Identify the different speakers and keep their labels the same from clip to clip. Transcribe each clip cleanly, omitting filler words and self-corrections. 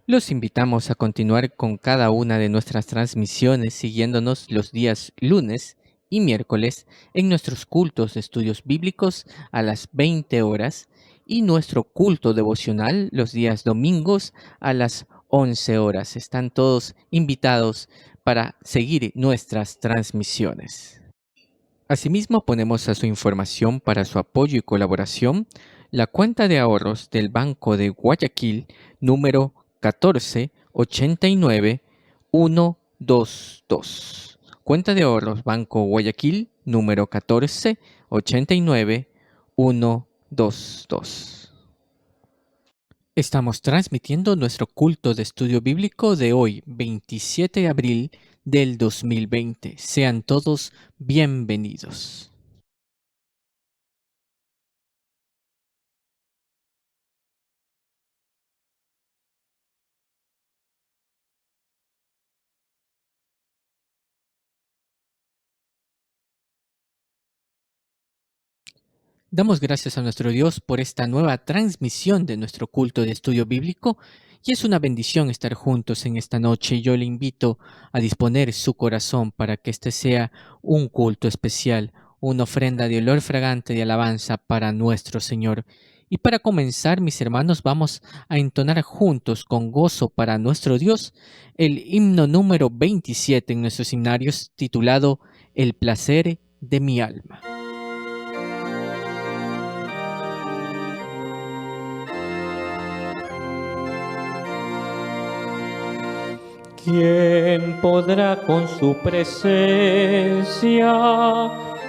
Speaker 1: Los invitamos a continuar con cada una de nuestras transmisiones siguiéndonos los días lunes y miércoles en nuestros cultos de estudios bíblicos a las 20 horas y nuestro culto devocional los días domingos a las 11 horas. Están todos invitados para seguir nuestras transmisiones. Asimismo, ponemos a su información para su apoyo y colaboración la cuenta de ahorros del Banco de Guayaquil número 1489122. Cuenta de ahorros Banco Guayaquil número 1489122. Estamos transmitiendo nuestro culto de estudio bíblico de hoy, 27 de abril del 2020. Sean todos bienvenidos. Damos gracias a nuestro Dios por esta nueva transmisión de nuestro culto de estudio bíblico y es una bendición estar juntos en esta noche. Yo le invito a disponer su corazón para que este sea un culto especial, una ofrenda de olor fragante de alabanza para nuestro Señor. Y para comenzar, mis hermanos, vamos a entonar juntos con gozo para nuestro Dios el himno número 27 en nuestros himnarios titulado El placer de mi alma.
Speaker 2: ¿Quién podrá con su presencia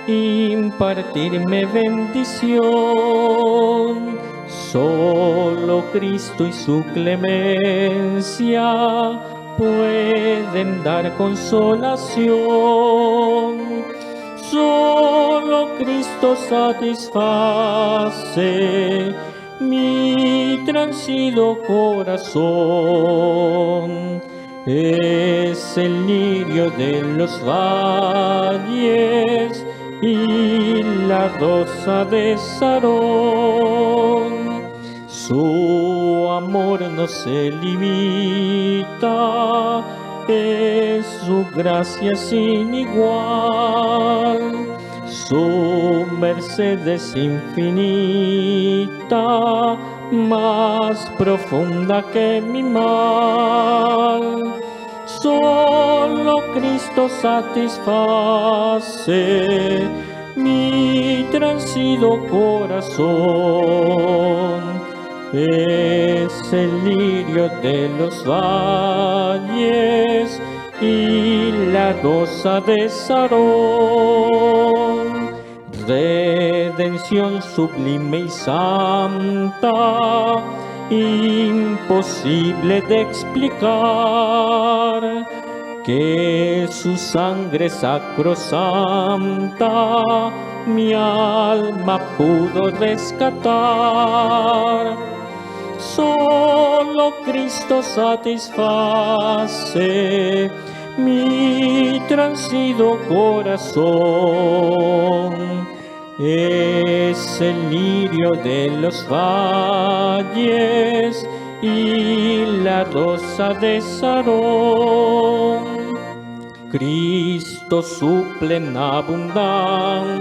Speaker 2: impartirme bendición? Solo Cristo y su clemencia pueden dar consolación. Solo Cristo satisface mi transido corazón. Es el lirio de los valles y la rosa de Sarón. Su amor no se limita, es su gracia sin igual. Su merced es infinita, más profunda que mi mal. Solo Cristo satisface mi transido corazón. Es el lirio de los valles y la rosa de Sarón. Redención sublime y santa, imposible de explicar, que su sangre sacrosanta mi alma pudo rescatar. Solo Cristo satisface mi transido corazón. Es el lirio de los valles y la rosa de Sarón. Cristo suple en abundancia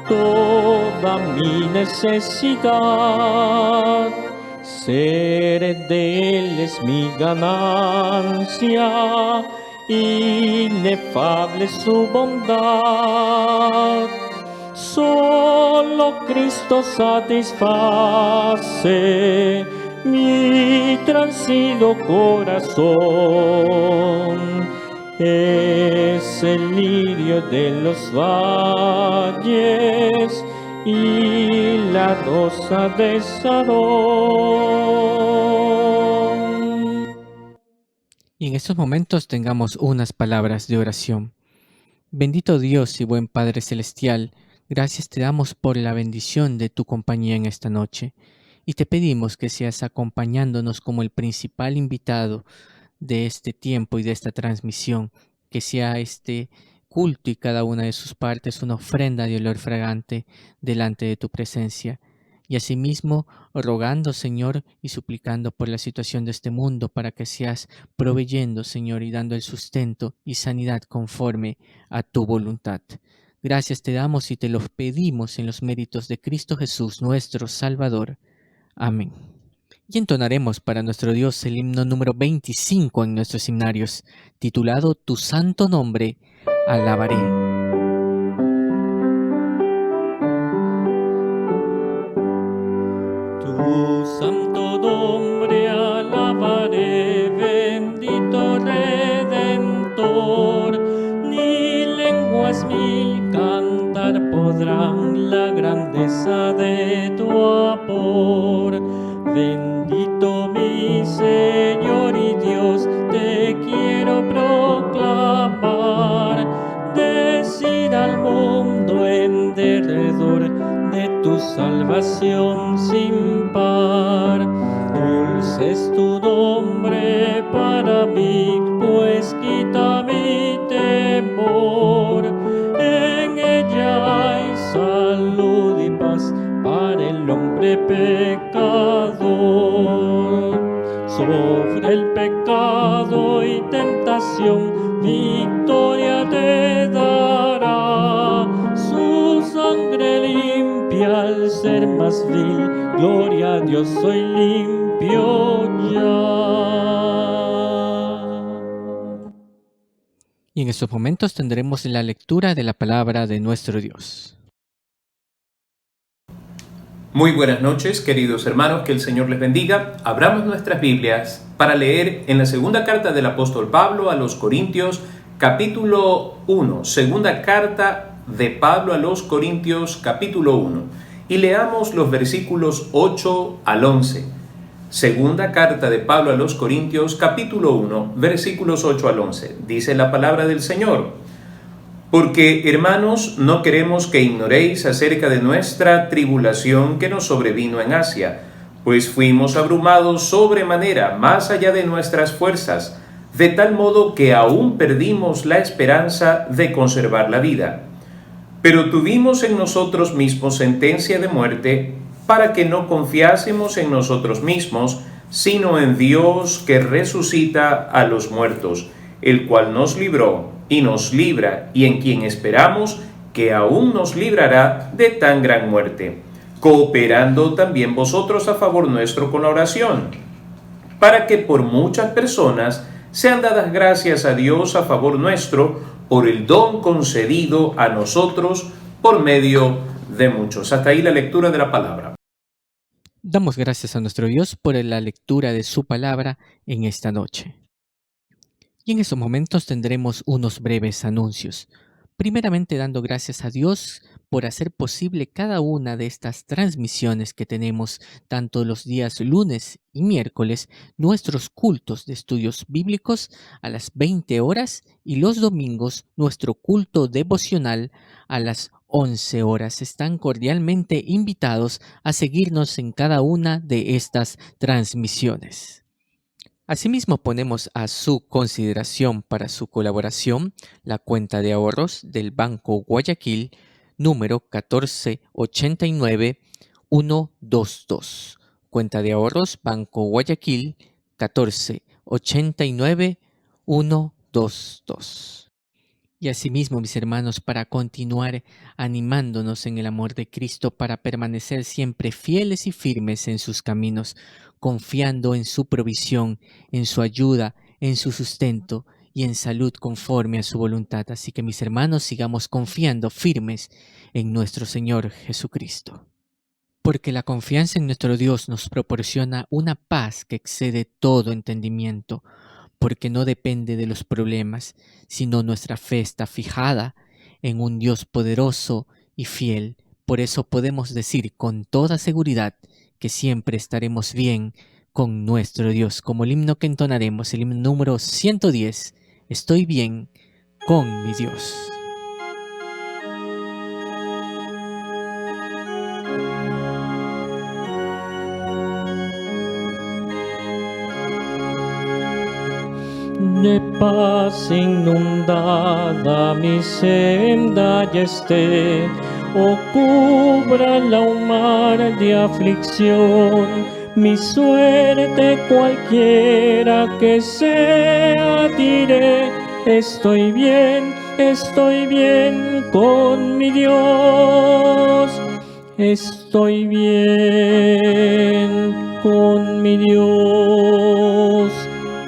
Speaker 2: toda mi necesidad. Ser de Él es mi ganancia, inefable su bondad. Solo Cristo satisface mi transido corazón. Es el lirio de los valles y la rosa de Sarón.
Speaker 1: Y en estos momentos tengamos unas palabras de oración. Bendito Dios y buen Padre Celestial, gracias te damos por la bendición de tu compañía en esta noche. Y te pedimos que seas acompañándonos como el principal invitado de este tiempo y de esta transmisión, que sea este culto y cada una de sus partes una ofrenda de olor fragante delante de tu presencia. Y asimismo, rogando, Señor, y suplicando por la situación de este mundo, para que seas proveyendo, Señor, y dando el sustento y sanidad conforme a tu voluntad. Gracias te damos y te los pedimos en los méritos de Cristo Jesús, nuestro Salvador. Amén. Y entonaremos para nuestro Dios el himno número 25 en nuestros himnarios, titulado Tu santo nombre alabaré.
Speaker 2: Tu santo nombre alabaré, bendito Redentor. Ni lenguas mil cantar podrán la grandeza de tu amor. Bendito mi Señor y Dios, te quiero proclamar. Decir al mundo en derredor de tu salvación sin par. Dulce es tu nombre para mí, pues quita mi temor. En ella hay salud y paz para el hombre pecador. Sobre el pecado y tentación, victoria te dará. Su sangre limpia al ser más vil, gloria a Dios, soy limpio ya.
Speaker 1: Y en estos momentos tendremos la lectura de la palabra de nuestro Dios.
Speaker 3: Muy buenas noches, queridos hermanos, que el Señor les bendiga. Abramos nuestras Biblias para leer en la segunda carta del apóstol Pablo a los Corintios, capítulo 1. Segunda carta de Pablo a los Corintios, capítulo 1. Y leamos los versículos 8 al 11. Segunda carta de Pablo a los Corintios, capítulo 1, versículos 8 al 11. Dice la palabra del Señor: Porque, hermanos, no queremos que ignoréis acerca de nuestra tribulación que nos sobrevino en Asia, pues fuimos abrumados sobremanera, más allá de nuestras fuerzas, de tal modo que aún perdimos la esperanza de conservar la vida. Pero tuvimos en nosotros mismos sentencia de muerte, para que no confiásemos en nosotros mismos, sino en Dios que resucita a los muertos, el cual nos libró y nos libra, y en quien esperamos que aún nos librará de tan gran muerte, cooperando también vosotros a favor nuestro con la oración, para que por muchas personas sean dadas gracias a Dios a favor nuestro, por el don concedido a nosotros por medio de muchos. Hasta ahí la lectura de la palabra.
Speaker 1: Damos gracias a nuestro Dios por la lectura de su palabra en esta noche. Y en estos momentos tendremos unos breves anuncios. Primeramente dando gracias a Dios por hacer posible cada una de estas transmisiones que tenemos, tanto los días lunes y miércoles, nuestros cultos de estudios bíblicos a las 20 horas y los domingos nuestro culto devocional a las 11 horas. Están cordialmente invitados a seguirnos en cada una de estas transmisiones. Asimismo, ponemos a su consideración para su colaboración la cuenta de ahorros del Banco Guayaquil, número 1489122. Cuenta de ahorros Banco Guayaquil 1489122. Y asimismo, mis hermanos, para continuar animándonos en el amor de Cristo, para permanecer siempre fieles y firmes en sus caminos, confiando en su provisión, en su ayuda, en su sustento y en salud conforme a su voluntad. Así que, mis hermanos, sigamos confiando firmes en nuestro Señor Jesucristo. Porque la confianza en nuestro Dios nos proporciona una paz que excede todo entendimiento, porque no depende de los problemas, sino nuestra fe está fijada en un Dios poderoso y fiel. Por eso podemos decir con toda seguridad que siempre estaremos bien con nuestro Dios, como el himno que entonaremos, el himno número 110, Estoy bien con mi Dios.
Speaker 2: De paz inundada mi senda ya esté, o cúbrala un mar de aflicción. Mi suerte cualquiera que sea, diré, estoy bien con mi Dios. Estoy bien con mi Dios.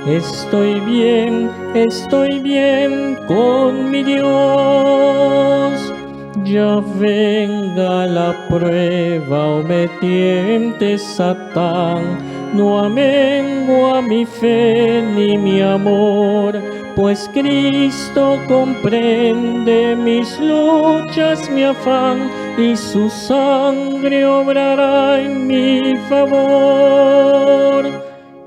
Speaker 2: Estoy bien con mi Dios. Ya venga la prueba o me tiente Satán, no amengo a mi fe ni mi amor, pues Cristo comprende mis luchas, mi afán, y su sangre obrará en mi favor.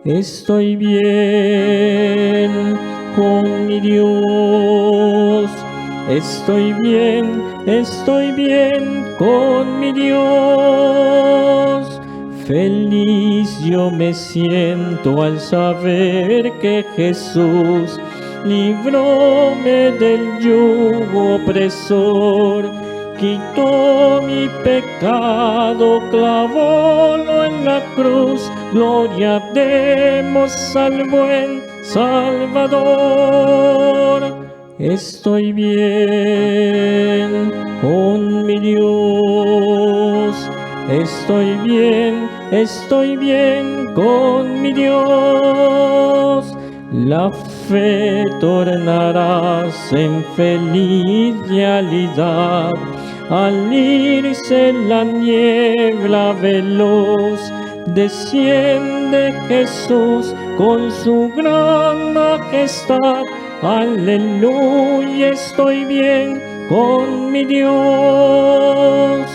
Speaker 2: Estoy bien con mi Dios. Estoy bien con mi Dios. Feliz yo me siento al saber que Jesús libróme del yugo opresor, quitó mi pecado, clavólo en la cruz. Gloria demos al buen Salvador. Estoy bien con mi Dios. Estoy bien con mi Dios. La fe tornarás en feliz realidad al irse la niebla veloz. Desciende Jesús con su gran majestad. Aleluya, estoy bien con mi Dios.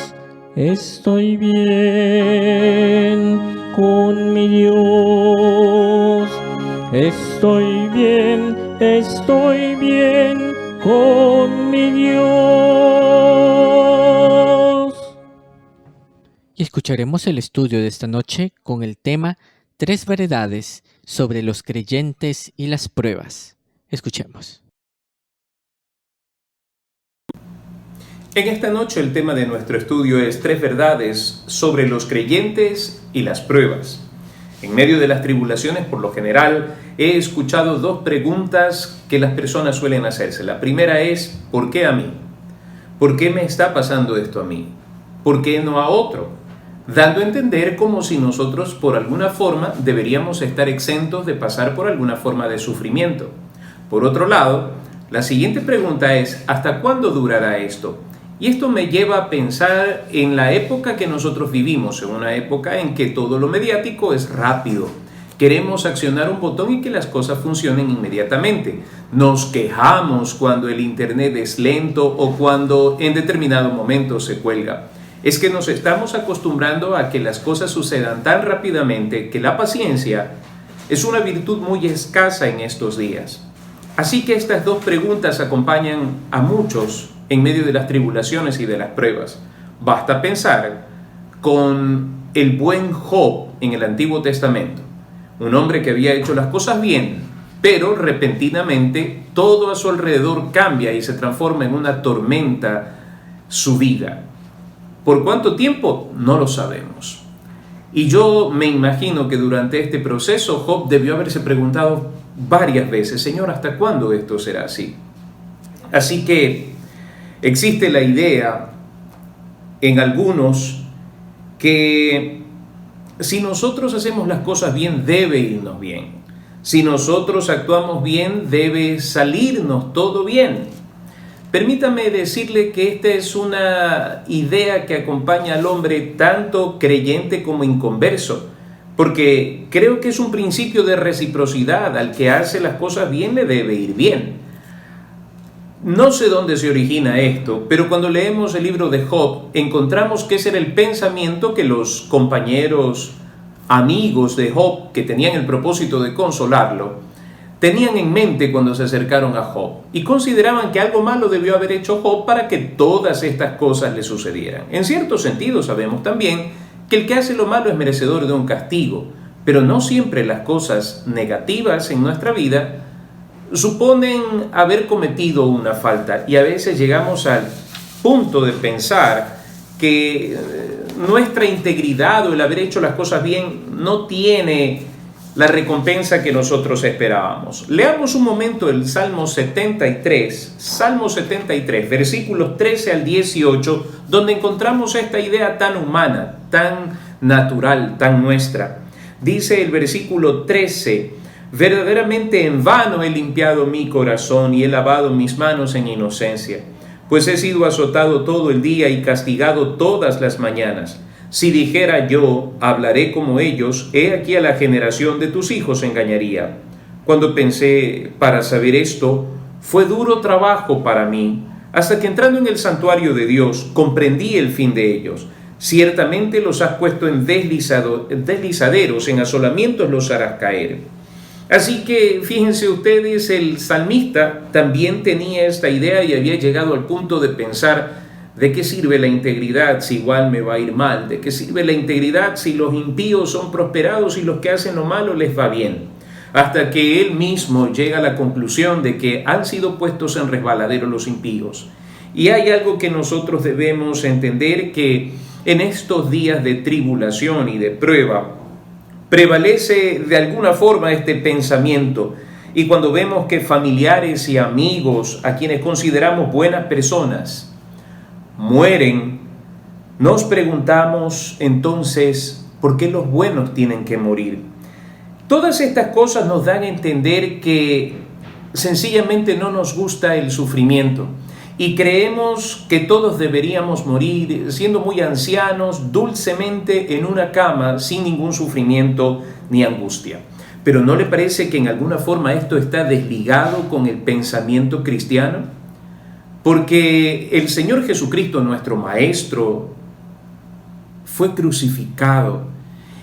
Speaker 2: Estoy bien con mi Dios. Estoy bien con mi Dios.
Speaker 1: Y escucharemos el estudio de esta noche con el tema 3 verdades sobre los creyentes y las pruebas. Escuchemos.
Speaker 3: En esta noche el tema de nuestro estudio es 3 verdades sobre los creyentes y las pruebas. En medio de las tribulaciones, por lo general, he escuchado 2 preguntas que las personas suelen hacerse. La primera es, ¿por qué a mí? ¿Por qué me está pasando esto a mí? ¿Por qué no a otro? Dando a entender como si nosotros por alguna forma deberíamos estar exentos de pasar por alguna forma de sufrimiento. Por otro lado, la siguiente pregunta es, ¿hasta cuándo durará esto? Y esto me lleva a pensar en la época que nosotros vivimos, en una época en que todo lo mediático es rápido. Queremos accionar un botón y que las cosas funcionen inmediatamente. Nos quejamos cuando el internet es lento o cuando en determinado momento se cuelga. Es que nos estamos acostumbrando a que las cosas sucedan tan rápidamente que la paciencia es una virtud muy escasa en estos días. Así que estas 2 preguntas acompañan a muchos en medio de las tribulaciones y de las pruebas. Basta pensar con el buen Job en el Antiguo Testamento, un hombre que había hecho las cosas bien, pero repentinamente todo a su alrededor cambia y se transforma en una tormenta su vida. ¿Por cuánto tiempo? No lo sabemos. Y yo me imagino que durante este proceso Job debió haberse preguntado varias veces, Señor, ¿hasta cuándo esto será así? Así que existe la idea en algunos que si nosotros hacemos las cosas bien, debe irnos bien. Si nosotros actuamos bien, debe salirnos todo bien. Permítame decirle que esta es una idea que acompaña al hombre tanto creyente como inconverso, porque creo que es un principio de reciprocidad. Al que hace las cosas bien le debe ir bien. No sé dónde se origina esto, pero cuando leemos el libro de Job, encontramos que ese era el pensamiento que los compañeros, amigos de Job, que tenían el propósito de consolarlo, tenían en mente cuando se acercaron a Job y consideraban que algo malo debió haber hecho Job para que todas estas cosas le sucedieran. En cierto sentido sabemos también que el que hace lo malo es merecedor de un castigo, pero no siempre las cosas negativas en nuestra vida suponen haber cometido una falta, y a veces llegamos al punto de pensar que nuestra integridad o el haber hecho las cosas bien no tiene la recompensa que nosotros esperábamos. Leamos un momento el Salmo 73, versículos 13 al 18, donde encontramos esta idea tan humana, tan natural, tan nuestra. Dice el versículo 13: verdaderamente en vano he limpiado mi corazón y he lavado mis manos en inocencia, pues he sido azotado todo el día y castigado todas las mañanas. Si dijera yo, hablaré como ellos, he aquí a la generación de tus hijos engañaría. Cuando pensé para saber esto, fue duro trabajo para mí, hasta que entrando en el santuario de Dios, comprendí el fin de ellos. Ciertamente los has puesto en deslizaderos, en asolamientos los harás caer. Así que fíjense ustedes, el salmista también tenía esta idea y había llegado al punto de pensar: ¿de qué sirve la integridad si igual me va a ir mal? ¿De qué sirve la integridad si los impíos son prosperados y los que hacen lo malo les va bien? Hasta que él mismo llega a la conclusión de que han sido puestos en resbaladero los impíos. Y hay algo que nosotros debemos entender, que en estos días de tribulación y de prueba prevalece de alguna forma este pensamiento. Y cuando vemos que familiares y amigos a quienes consideramos buenas personas mueren, nos preguntamos entonces, ¿por qué los buenos tienen que morir? Todas estas cosas nos dan a entender que sencillamente no nos gusta el sufrimiento y creemos que todos deberíamos morir siendo muy ancianos, dulcemente en una cama, sin ningún sufrimiento ni angustia. Pero ¿no le parece que en alguna forma esto está desligado con el pensamiento cristiano? Porque el Señor Jesucristo, nuestro Maestro, fue crucificado.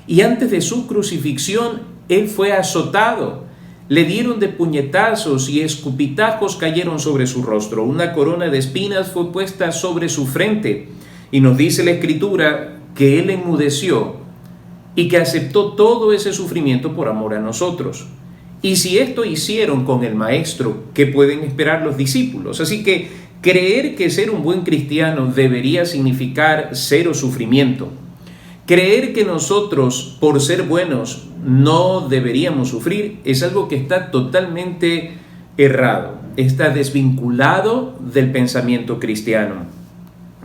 Speaker 3: Y antes de su crucifixión, Él fue azotado. Le dieron de puñetazos y escupitajos cayeron sobre su rostro. Una corona de espinas fue puesta sobre su frente. Y nos dice la Escritura que Él enmudeció y que aceptó todo ese sufrimiento por amor a nosotros. Y si esto hicieron con el Maestro, ¿qué pueden esperar los discípulos? Así que creer que ser un buen cristiano debería significar cero sufrimiento. Creer que nosotros, por ser buenos, no deberíamos sufrir, es algo que está totalmente errado, está desvinculado del pensamiento cristiano.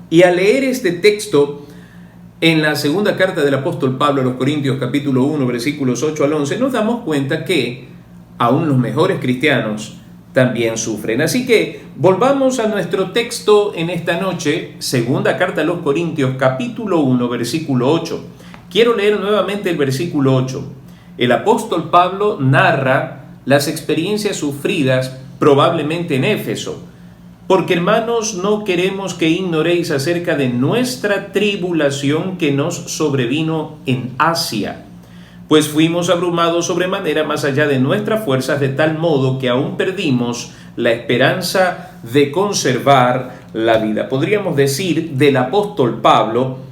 Speaker 3: Y al leer este texto en la segunda carta del apóstol Pablo a los Corintios, capítulo 1, versículos 8 al 11, nos damos cuenta que aún los mejores cristianos también sufren. Así que volvamos a nuestro texto en esta noche, segunda carta a los Corintios, capítulo 1, versículo 8. Quiero leer nuevamente el versículo 8. El apóstol Pablo narra las experiencias sufridas probablemente en Éfeso. Porque, hermanos, no queremos que ignoréis acerca de nuestra tribulación que nos sobrevino en Asia, pues fuimos abrumados sobremanera más allá de nuestras fuerzas, de tal modo que aún perdimos la esperanza de conservar la vida. Podríamos decir del apóstol Pablo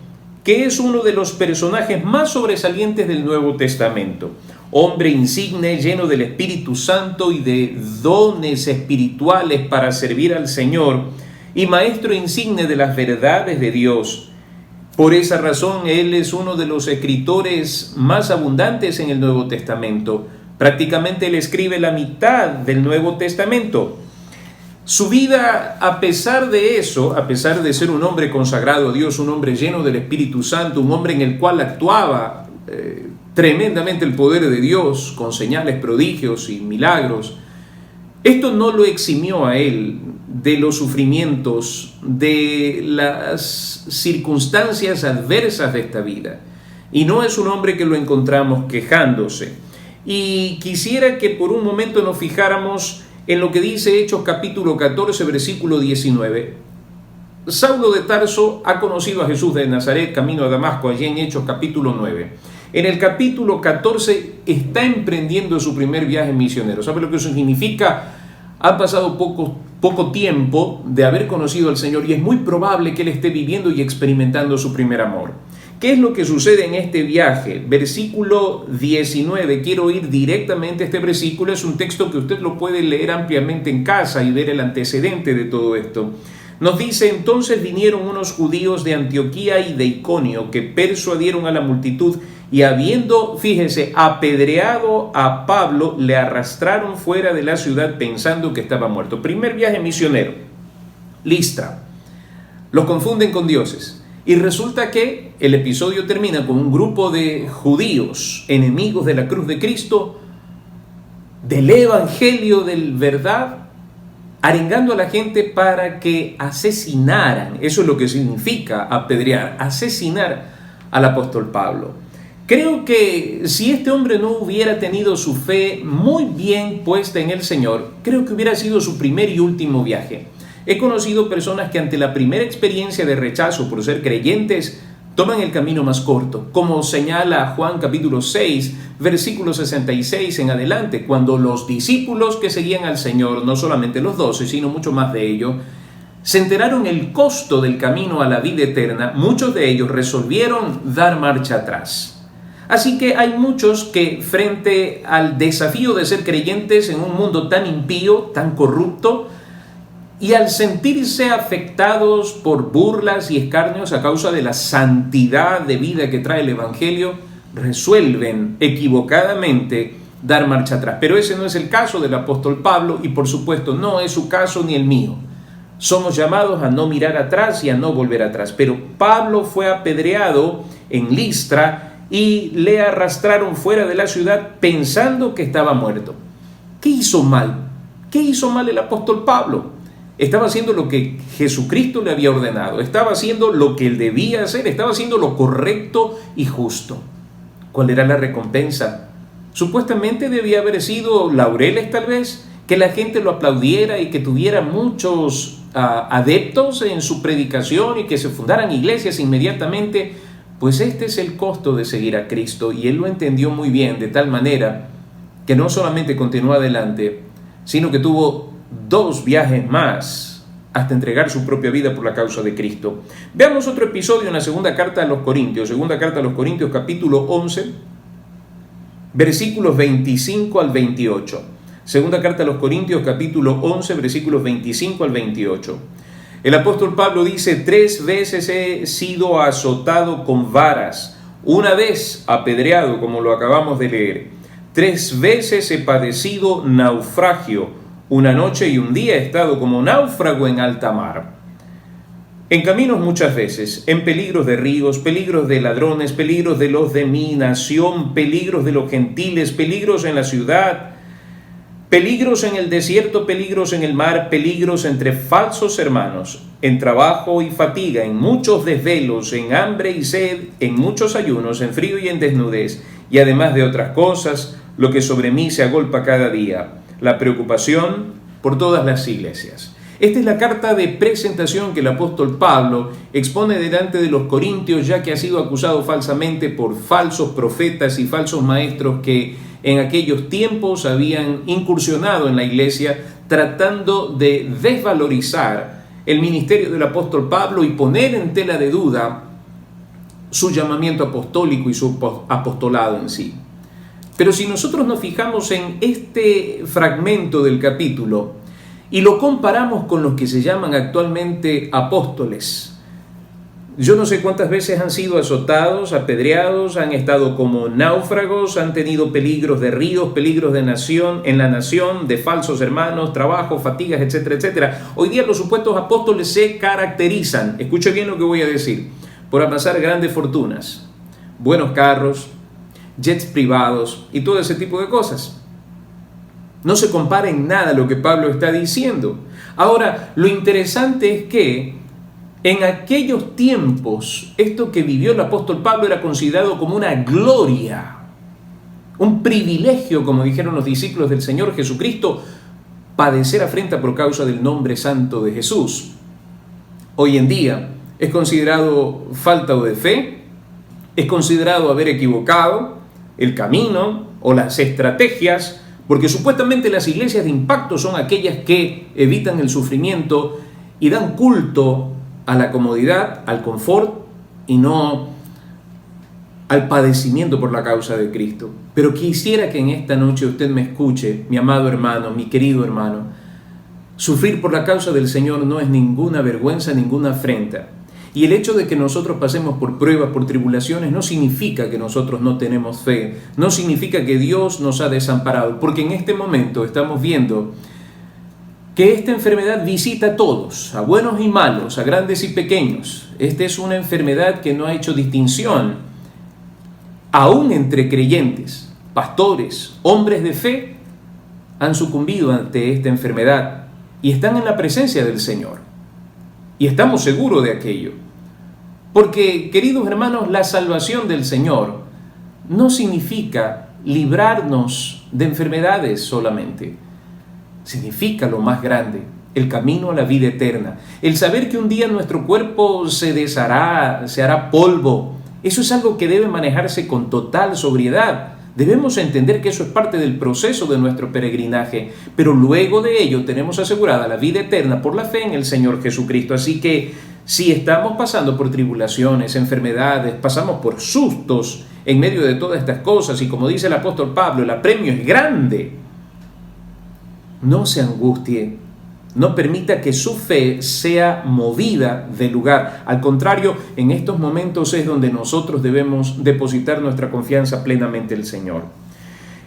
Speaker 3: que es uno de los personajes más sobresalientes del Nuevo Testamento. Hombre insigne, lleno del Espíritu Santo y de dones espirituales para servir al Señor, y maestro insigne de las verdades de Dios. Por esa razón, él es uno de los escritores más abundantes en el Nuevo Testamento. Prácticamente él escribe la mitad del Nuevo Testamento. Su vida, a pesar de eso, a pesar de ser un hombre consagrado a Dios, un hombre lleno del Espíritu Santo, un hombre en el cual actuaba tremendamente el poder de Dios, con señales, prodigios y milagros, esto no lo eximió a él de los sufrimientos, de las circunstancias adversas de esta vida. Y no es un hombre que lo encontramos quejándose. Y quisiera que por un momento nos fijáramos en lo que dice Hechos capítulo 14, versículo 19. Saulo de Tarso ha conocido a Jesús de Nazaret camino a Damasco, allí en Hechos capítulo 9. En el capítulo 14 está emprendiendo su primer viaje misionero. ¿Sabe lo que eso significa? Ha pasado poco tiempo de haber conocido al Señor y es muy probable que él esté viviendo y experimentando su primer amor. ¿Qué es lo que sucede en este viaje? Versículo 19, quiero ir directamente a este versículo, es un texto que usted lo puede leer ampliamente en casa y ver el antecedente de todo esto. Nos dice: entonces vinieron unos judíos de Antioquía y de Iconio que persuadieron a la multitud y habiendo, fíjese, apedreado a Pablo, le arrastraron fuera de la ciudad pensando que estaba muerto. Primer viaje misionero, Listra. Los confunden con dioses. Y resulta que el episodio termina con un grupo de judíos, enemigos de la cruz de Cristo, del evangelio del verdad, arengando a la gente para que asesinaran. Eso es lo que significa apedrear, asesinar al apóstol Pablo. Creo que si este hombre no hubiera tenido su fe muy bien puesta en el Señor, creo que hubiera sido su primer y último viaje. He conocido personas que ante la primera experiencia de rechazo por ser creyentes, toman el camino más corto, como señala Juan capítulo 6, versículo 66 en adelante, cuando los discípulos que seguían al Señor, no solamente los 12, sino mucho más de ellos, se enteraron el costo del camino a la vida eterna. Muchos de ellos resolvieron dar marcha atrás. Así que hay muchos que frente al desafío de ser creyentes en un mundo tan impío, tan corrupto, y al sentirse afectados por burlas y escarnios a causa de la santidad de vida que trae el Evangelio, resuelven equivocadamente dar marcha atrás. Pero ese no es el caso del apóstol Pablo y por supuesto no es su caso ni el mío. Somos llamados a no mirar atrás y a no volver atrás. Pero Pablo fue apedreado en Listra y le arrastraron fuera de la ciudad pensando que estaba muerto. ¿Qué hizo mal? ¿Qué hizo mal el apóstol Pablo? Estaba haciendo lo que Jesucristo le había ordenado, estaba haciendo lo que él debía hacer, estaba haciendo lo correcto y justo. ¿Cuál era la recompensa? Supuestamente debía haber sido laureles tal vez, que la gente lo aplaudiera y que tuviera muchos adeptos en su predicación y que se fundaran iglesias inmediatamente. Pues este es el costo de seguir a Cristo y él lo entendió muy bien, de tal manera que no solamente continuó adelante, sino que tuvo 2 viajes más hasta entregar su propia vida por la causa de Cristo. Veamos otro episodio en la segunda carta a los Corintios, capítulo 11, versículos 25 al 28. Segunda carta a los Corintios, capítulo 11, versículos 25 al 28. El apóstol Pablo dice: 3 veces he sido azotado con varas, una vez apedreado, como lo acabamos de leer. 3 veces he padecido naufragio. Una noche y un día he estado como náufrago en alta mar. En caminos muchas veces, en peligros de ríos, peligros de ladrones, peligros de los de mi nación, peligros de los gentiles, peligros en la ciudad, peligros en el desierto, peligros en el mar, peligros entre falsos hermanos, en trabajo y fatiga, en muchos desvelos, en hambre y sed, en muchos ayunos, en frío y en desnudez, y además de otras cosas, lo que sobre mí se agolpa cada día, la preocupación por todas las iglesias. Esta es la carta de presentación que el apóstol Pablo expone delante de los corintios, ya que ha sido acusado falsamente por falsos profetas y falsos maestros que en aquellos tiempos habían incursionado en la iglesia tratando de desvalorizar el ministerio del apóstol Pablo y poner en tela de duda su llamamiento apostólico y su apostolado en sí. Pero si nosotros nos fijamos en este fragmento del capítulo y lo comparamos con los que se llaman actualmente apóstoles, yo no sé cuántas veces han sido azotados, apedreados, han estado como náufragos, han tenido peligros de ríos, peligros en la nación, de falsos hermanos, trabajo, fatigas, etcétera, etcétera. Hoy día los supuestos apóstoles se caracterizan, escuche bien lo que voy a decir, por amasar grandes fortunas, buenos carros, jets privados y todo ese tipo de cosas. No se compara en nada lo que Pablo está diciendo. Ahora, lo interesante es que en aquellos tiempos, esto que vivió el apóstol Pablo era considerado como una gloria, un privilegio, como dijeron los discípulos del Señor Jesucristo, padecer afrenta por causa del nombre santo de Jesús. Hoy en día es considerado falta de fe, es considerado haber equivocado el camino o las estrategias, porque supuestamente las iglesias de impacto son aquellas que evitan el sufrimiento y dan culto a la comodidad, al confort y no al padecimiento por la causa de Cristo. Pero quisiera que en esta noche usted me escuche, mi amado hermano, mi querido hermano. Sufrir por la causa del Señor no es ninguna vergüenza, ninguna afrenta. Y el hecho de que nosotros pasemos por pruebas, por tribulaciones, no significa que nosotros no tenemos fe, no significa que Dios nos ha desamparado, porque en este momento estamos viendo que esta enfermedad visita a todos, a buenos y malos, a grandes y pequeños. Esta es una enfermedad que no ha hecho distinción, aún entre creyentes, pastores, hombres de fe, han sucumbido ante esta enfermedad y están en la presencia del Señor. Y estamos seguros de aquello. Porque, queridos hermanos, la salvación del Señor no significa librarnos de enfermedades solamente. Significa lo más grande, el camino a la vida eterna. El saber que un día nuestro cuerpo se deshará, se hará polvo. Eso es algo que debe manejarse con total sobriedad. Debemos entender que eso es parte del proceso de nuestro peregrinaje, pero luego de ello tenemos asegurada la vida eterna por la fe en el Señor Jesucristo. Así que si estamos pasando por tribulaciones, enfermedades, pasamos por sustos en medio de todas estas cosas, y como dice el apóstol Pablo, el apremio es grande, no se angustie. No permita que su fe sea movida del lugar. Al contrario, en estos momentos es donde nosotros debemos depositar nuestra confianza plenamente en el Señor.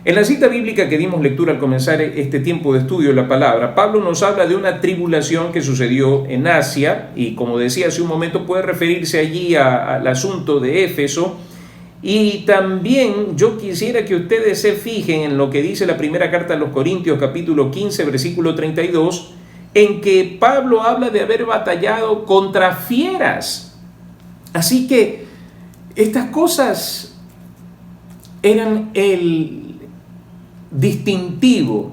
Speaker 3: En la cita bíblica que dimos lectura al comenzar este tiempo de estudio de la palabra, Pablo nos habla de una tribulación que sucedió en Asia, y como decía hace un momento, puede referirse allí al asunto de Éfeso. Y también yo quisiera que ustedes se fijen en lo que dice la primera carta a los Corintios, capítulo 15, versículo 32, en que Pablo habla de haber batallado contra fieras. Así que estas cosas eran el distintivo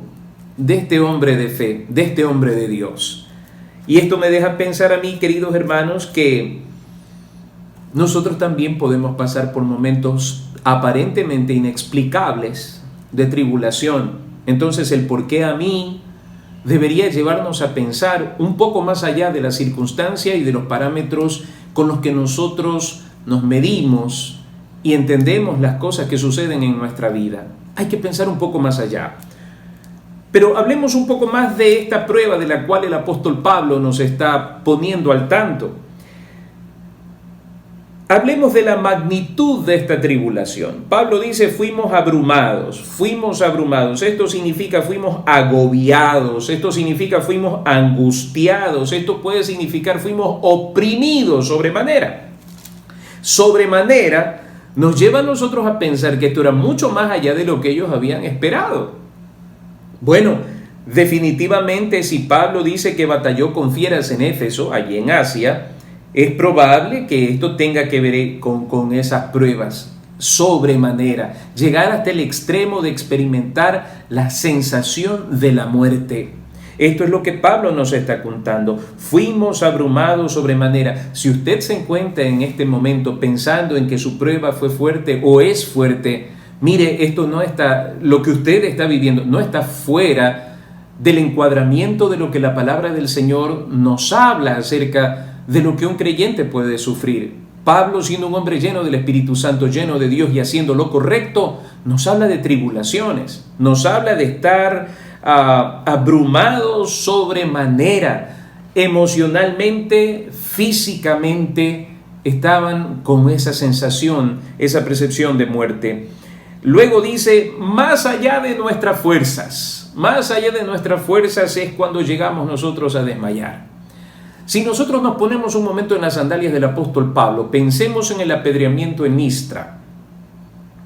Speaker 3: de este hombre de fe, de este hombre de Dios. Y esto me deja pensar a mí, queridos hermanos, que nosotros también podemos pasar por momentos aparentemente inexplicables de tribulación. Entonces, el por qué a mí debería llevarnos a pensar un poco más allá de la circunstancia y de los parámetros con los que nosotros nos medimos y entendemos las cosas que suceden en nuestra vida. Hay que pensar un poco más allá. Pero hablemos un poco más de esta prueba de la cual el apóstol Pablo nos está poniendo al tanto. Hablemos de la magnitud de esta tribulación. Pablo dice, fuimos abrumados. Esto significa fuimos agobiados. Esto significa fuimos angustiados. Esto puede significar fuimos oprimidos sobremanera. Sobremanera nos lleva a nosotros a pensar que esto era mucho más allá de lo que ellos habían esperado. Bueno, definitivamente si Pablo dice que batalló con fieras en Éfeso, allí en Asia, es probable que esto tenga que ver con esas pruebas sobremanera, llegar hasta el extremo de experimentar la sensación de la muerte. Esto es lo que Pablo nos está contando. Fuimos abrumados sobremanera. Si usted se encuentra en este momento pensando en que su prueba fue fuerte o es fuerte, mire, esto no está, lo que usted está viviendo no está fuera del encuadramiento de lo que la palabra del Señor nos habla acerca de lo que un creyente puede sufrir. Pablo, siendo un hombre lleno del Espíritu Santo, lleno de Dios y haciendo lo correcto, nos habla de tribulaciones, nos habla de estar abrumados sobremanera, emocionalmente, físicamente, estaban con esa sensación, esa percepción de muerte. Luego dice, más allá de nuestras fuerzas es cuando llegamos nosotros a desmayar. Si nosotros nos ponemos un momento en las sandalias del apóstol Pablo, pensemos en el apedreamiento en Listra,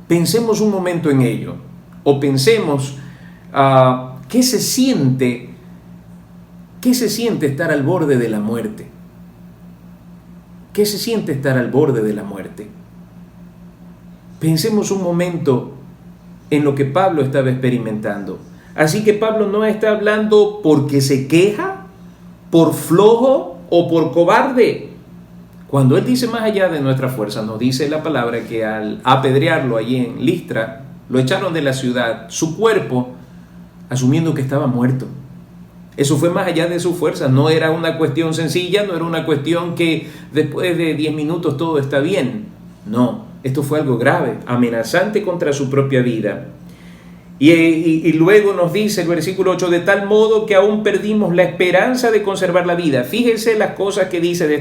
Speaker 3: pensemos un momento en ello, o pensemos ¿qué se siente estar al borde de la muerte? ¿Qué se siente estar al borde de la muerte? Pensemos un momento en lo que Pablo estaba experimentando. Así que Pablo no está hablando porque se queja, por flojo o por cobarde. Cuando él dice más allá de nuestra fuerza, nos dice la palabra que al apedrearlo allí en Listra, lo echaron de la ciudad, su cuerpo, asumiendo que estaba muerto. Eso fue más allá de su fuerza, no era una cuestión sencilla, no era una cuestión que después de 10 minutos todo está bien. No, esto fue algo grave, amenazante contra su propia vida. Y luego nos dice el versículo 8, de tal modo que aún perdimos la esperanza de conservar la vida. Fíjese las cosas que dice de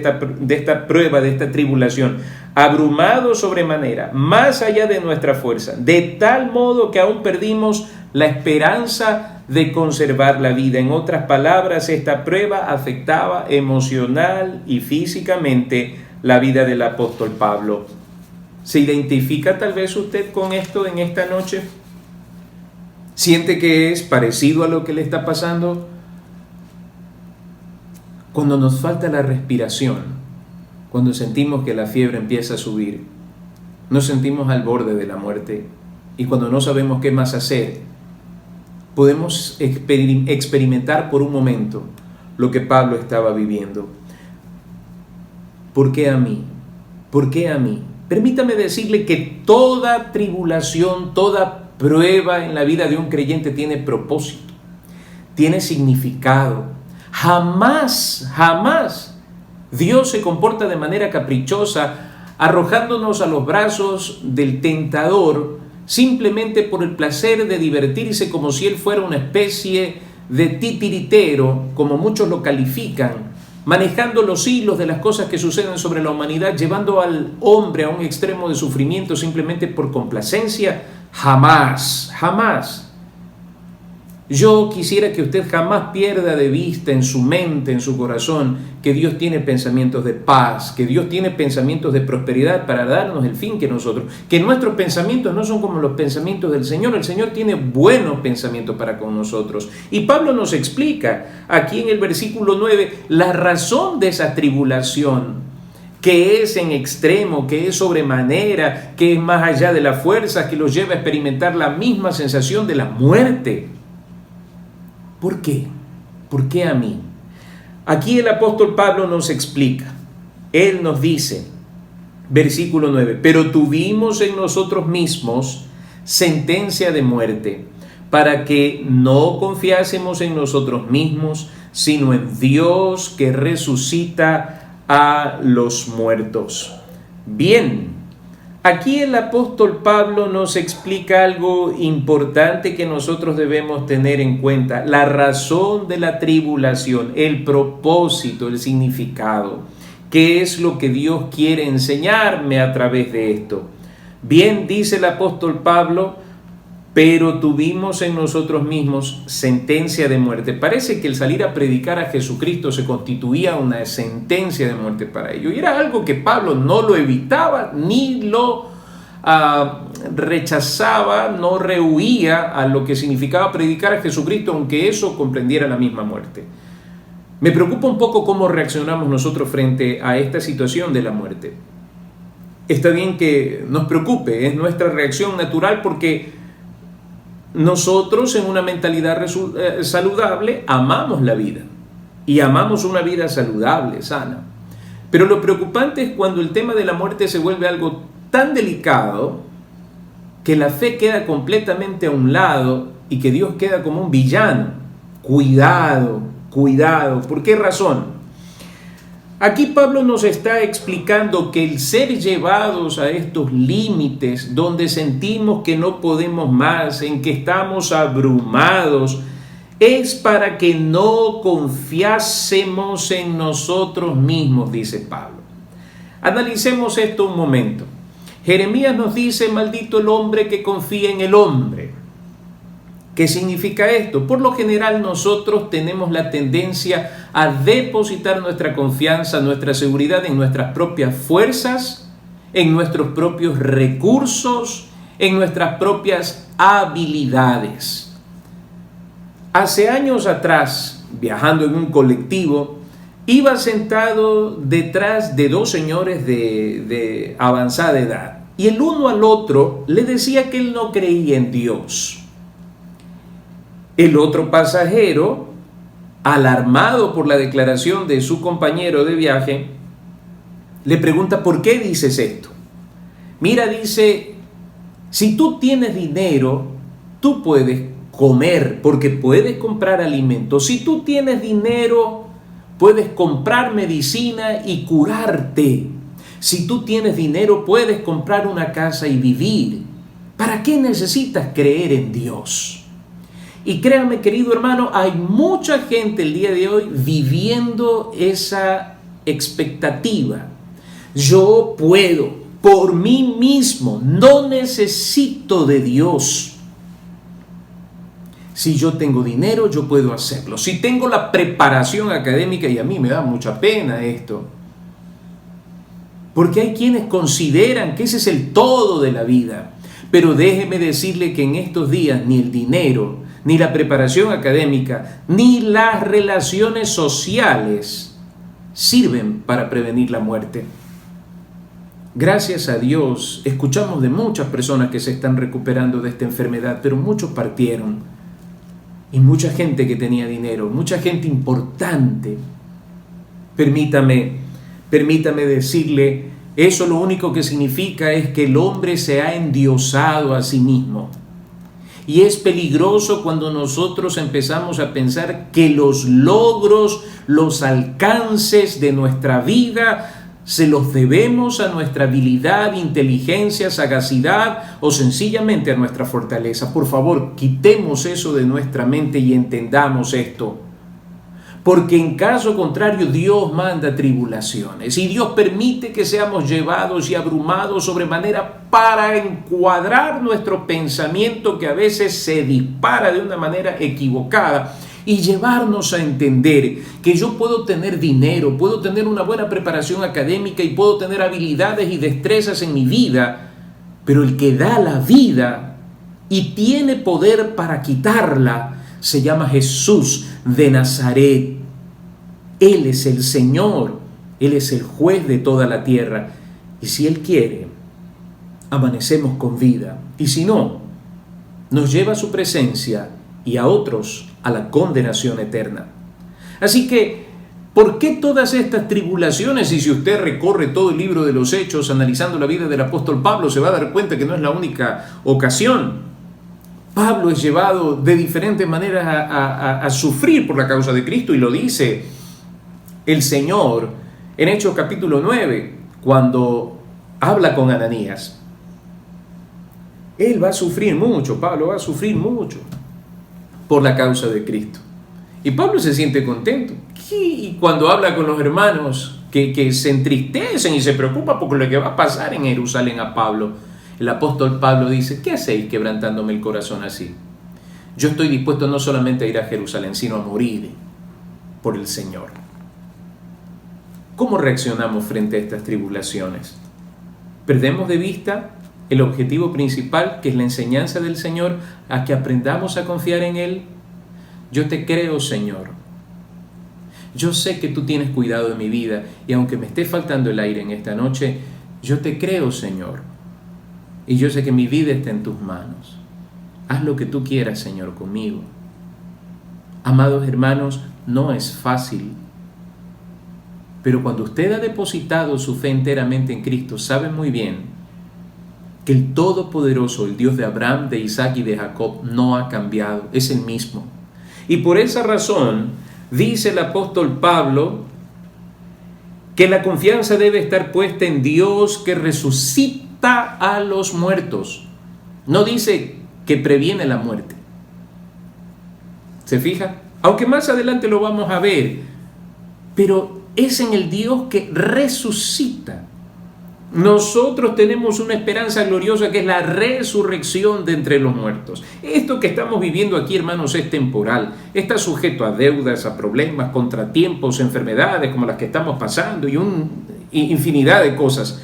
Speaker 3: esta prueba, de esta tribulación. Abrumados sobremanera, más allá de nuestra fuerza, de tal modo que aún perdimos la esperanza de conservar la vida. En otras palabras, esta prueba afectaba emocional y físicamente la vida del apóstol Pablo. ¿Se identifica tal vez usted con esto en esta noche? ¿Siente que es parecido a lo que le está pasando? Cuando nos falta la respiración, cuando sentimos que la fiebre empieza a subir, nos sentimos al borde de la muerte, y cuando no sabemos qué más hacer, podemos experimentar por un momento lo que Pablo estaba viviendo. ¿Por qué a mí? ¿Por qué a mí? Permítame decirle que toda tribulación, toda prueba en la vida de un creyente tiene propósito, tiene significado. Jamás Dios se comporta de manera caprichosa, arrojándonos a los brazos del tentador simplemente por el placer de divertirse, como si él fuera una especie de titiritero, como muchos lo califican, manejando los hilos de las cosas que suceden sobre la humanidad, llevando al hombre a un extremo de sufrimiento simplemente por complacencia. Jamás. Yo quisiera que usted jamás pierda de vista en su mente, en su corazón, que Dios tiene pensamientos de paz, que Dios tiene pensamientos de prosperidad para darnos el fin que nosotros, que nuestros pensamientos no son como los pensamientos del Señor. El Señor tiene buenos pensamientos para con nosotros. Y Pablo nos explica aquí en el versículo 9 la razón de esa tribulación, que es en extremo, que es sobremanera, que es más allá de la fuerza, que los lleva a experimentar la misma sensación de la muerte. ¿Por qué? ¿Por qué a mí? Aquí el apóstol Pablo nos explica. Él nos dice, versículo 9, pero tuvimos en nosotros mismos sentencia de muerte, para que no confiásemos en nosotros mismos, sino en Dios que resucita a los muertos. Bien, aquí el apóstol Pablo nos explica algo importante que nosotros debemos tener en cuenta: la razón de la tribulación, el propósito, el significado. ¿Qué es lo que Dios quiere enseñarme a través de esto? Bien, dice el apóstol Pablo, pero tuvimos en nosotros mismos sentencia de muerte. Parece que el salir a predicar a Jesucristo se constituía una sentencia de muerte para ellos. Y era algo que Pablo no lo evitaba, ni lo rechazaba, no rehuía a lo que significaba predicar a Jesucristo, aunque eso comprendiera la misma muerte. Me preocupa un poco cómo reaccionamos nosotros frente a esta situación de la muerte. Está bien que nos preocupe, es nuestra reacción natural, porque nosotros en una mentalidad saludable amamos la vida y amamos una vida saludable, sana. Pero lo preocupante es cuando el tema de la muerte se vuelve algo tan delicado que la fe queda completamente a un lado y que Dios queda como un villano. Cuidado. ¿Por qué razón? Aquí Pablo nos está explicando que el ser llevados a estos límites donde sentimos que no podemos más, en que estamos abrumados, es para que no confiásemos en nosotros mismos, dice Pablo. Analicemos esto un momento. Jeremías nos dice: maldito el hombre que confía en el hombre. ¿Qué significa esto? Por lo general nosotros tenemos la tendencia a depositar nuestra confianza, nuestra seguridad en nuestras propias fuerzas, en nuestros propios recursos, en nuestras propias habilidades. Hace años atrás, viajando en un colectivo, iba sentado detrás de dos señores de avanzada edad, y el uno al otro le decía que él no creía en Dios. El otro pasajero, alarmado por la declaración de su compañero de viaje, le pregunta: ¿por qué dices esto? Mira, dice, si tú tienes dinero, tú puedes comer porque puedes comprar alimentos. Si tú tienes dinero, puedes comprar medicina y curarte. Si tú tienes dinero, puedes comprar una casa y vivir. ¿Para qué necesitas creer en Dios? Y créanme, querido hermano, hay mucha gente el día de hoy viviendo esa expectativa. Yo puedo, por mí mismo, no necesito de Dios. Si yo tengo dinero, yo puedo hacerlo. Si tengo la preparación académica, y a mí me da mucha pena esto, porque hay quienes consideran que ese es el todo de la vida. Pero déjeme decirle que en estos días ni el dinero, ni la preparación académica, ni las relaciones sociales sirven para prevenir la muerte. Gracias a Dios, escuchamos de muchas personas que se están recuperando de esta enfermedad, pero muchos partieron. Y mucha gente que tenía dinero, mucha gente importante. Permítame decirle, eso lo único que significa es que el hombre se ha endiosado a sí mismo. Y es peligroso cuando nosotros empezamos a pensar que los logros, los alcances de nuestra vida se los debemos a nuestra habilidad, inteligencia, sagacidad o sencillamente a nuestra fortaleza. Por favor, quitemos eso de nuestra mente y entendamos esto. Porque en caso contrario, Dios manda tribulaciones y Dios permite que seamos llevados y abrumados sobremanera para encuadrar nuestro pensamiento que a veces se dispara de una manera equivocada y llevarnos a entender que yo puedo tener dinero, puedo tener una buena preparación académica y puedo tener habilidades y destrezas en mi vida, pero el que da la vida y tiene poder para quitarla se llama Jesús de Nazaret. Él es el Señor, Él es el juez de toda la tierra. Y si Él quiere, amanecemos con vida. Y si no, nos lleva a su presencia y a otros a la condenación eterna. Así que, ¿por qué todas estas tribulaciones? Y si usted recorre todo el libro de los Hechos, analizando la vida del apóstol Pablo, se va a dar cuenta que no es la única ocasión. Pablo es llevado de diferentes maneras a sufrir por la causa de Cristo, y lo dice el Señor en Hechos capítulo 9, cuando habla con Ananías. Él va a sufrir mucho, Pablo va a sufrir mucho por la causa de Cristo. Y Pablo se siente contento. Y cuando habla con los hermanos que se entristecen y se preocupan por lo que va a pasar en Jerusalén a Pablo, el apóstol Pablo dice: ¿qué hacéis quebrantándome el corazón así? Yo estoy dispuesto no solamente a ir a Jerusalén, sino a morir por el Señor. ¿Cómo reaccionamos frente a estas tribulaciones? ¿Perdemos de vista el objetivo principal, que es la enseñanza del Señor, a que aprendamos a confiar en Él? Yo te creo, Señor. Yo sé que tú tienes cuidado de mi vida, y aunque me esté faltando el aire en esta noche, yo te creo, Señor. Y yo sé que mi vida está en tus manos. Haz lo que tú quieras, Señor, conmigo. Amados hermanos, no es fácil. Pero cuando usted ha depositado su fe enteramente en Cristo, sabe muy bien que el Todopoderoso, el Dios de Abraham, de Isaac y de Jacob, no ha cambiado, es el mismo. Y por esa razón, dice el apóstol Pablo, que la confianza debe estar puesta en Dios, que resucita a los muertos. No dice que previene la muerte. ¿Se fija? Aunque más adelante lo vamos a ver, pero es en el Dios que resucita. Nosotros tenemos una esperanza gloriosa, que es la resurrección de entre los muertos. Esto que estamos viviendo aquí, hermanos, es temporal. Está sujeto a deudas, a problemas, contratiempos, enfermedades como las que estamos pasando y infinidad de cosas.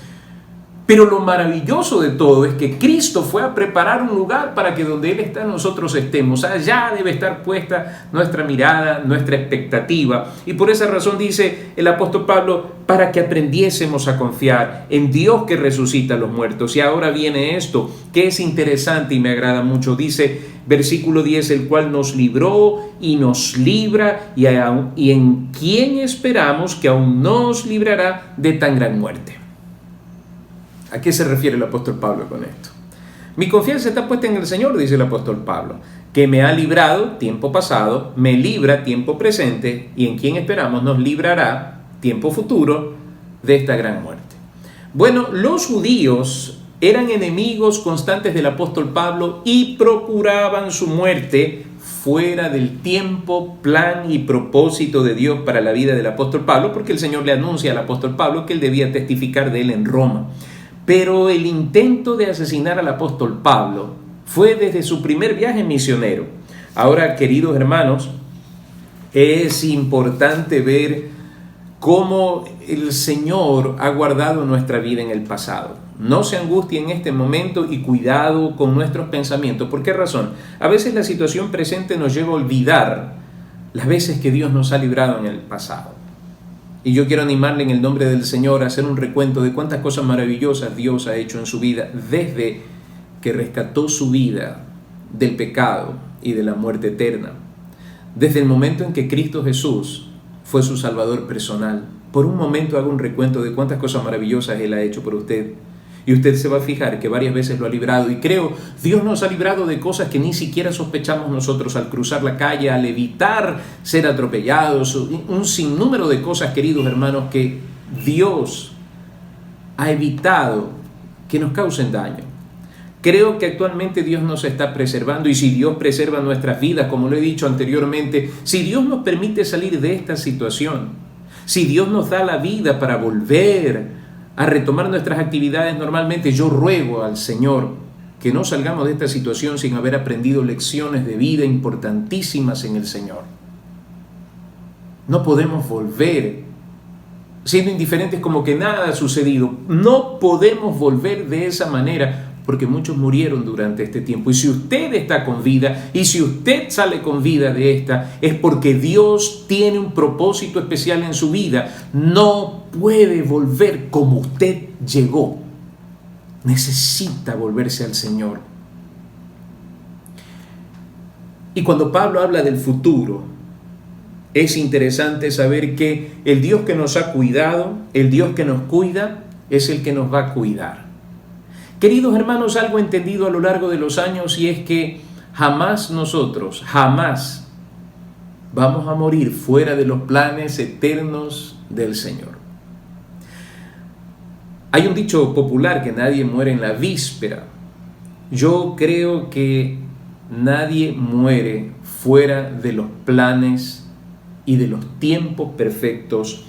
Speaker 3: Pero lo maravilloso de todo es que Cristo fue a preparar un lugar para que donde Él está nosotros estemos. Allá debe estar puesta nuestra mirada, nuestra expectativa. Y por esa razón dice el apóstol Pablo, para que aprendiésemos a confiar en Dios que resucita a los muertos. Y ahora viene esto, que es interesante y me agrada mucho. Dice, versículo 10, el cual nos libró y nos libra, y en quien esperamos que aún nos librará de tan gran muerte. ¿A qué se refiere el apóstol Pablo con esto? Mi confianza está puesta en el Señor, dice el apóstol Pablo, que me ha librado tiempo pasado, me libra tiempo presente, y en quien esperamos nos librará tiempo futuro de esta gran muerte. Bueno, los judíos eran enemigos constantes del apóstol Pablo y procuraban su muerte fuera del tiempo, plan y propósito de Dios para la vida del apóstol Pablo, porque el Señor le anuncia al apóstol Pablo que él debía testificar de él en Roma. Pero el intento de asesinar al apóstol Pablo fue desde su primer viaje misionero. Ahora, queridos hermanos, es importante ver cómo el Señor ha guardado nuestra vida en el pasado. No se angustie en este momento y cuidado con nuestros pensamientos. ¿Por qué razón? A veces la situación presente nos lleva a olvidar las veces que Dios nos ha librado en el pasado. Y yo quiero animarle en el nombre del Señor a hacer un recuento de cuántas cosas maravillosas Dios ha hecho en su vida desde que rescató su vida del pecado y de la muerte eterna. Desde el momento en que Cristo Jesús fue su Salvador personal. Por un momento hago un recuento de cuántas cosas maravillosas Él ha hecho por usted. Y usted se va a fijar que varias veces lo ha librado. Y creo, Dios nos ha librado de cosas que ni siquiera sospechamos nosotros al cruzar la calle, al evitar ser atropellados. Un sinnúmero de cosas, queridos hermanos, que Dios ha evitado que nos causen daño. Creo que actualmente Dios nos está preservando, y si Dios preserva nuestras vidas, como lo he dicho anteriormente, si Dios nos permite salir de esta situación, si Dios nos da la vida para volver a retomar nuestras actividades normalmente, yo ruego al Señor que no salgamos de esta situación sin haber aprendido lecciones de vida importantísimas en el Señor. No podemos volver siendo indiferentes como que nada ha sucedido. No podemos volver de esa manera, porque muchos murieron durante este tiempo. Y si usted está con vida, y si usted sale con vida de esta, es porque Dios tiene un propósito especial en su vida. No puede volver como usted llegó. Necesita volverse al Señor. Y cuando Pablo habla del futuro, es interesante saber que el Dios que nos ha cuidado, el Dios que nos cuida, es el que nos va a cuidar. Queridos hermanos, algo entendido a lo largo de los años, y es que jamás nosotros, jamás vamos a morir fuera de los planes eternos del Señor. Hay un dicho popular que nadie muere en la víspera. Yo creo que nadie muere fuera de los planes y de los tiempos perfectos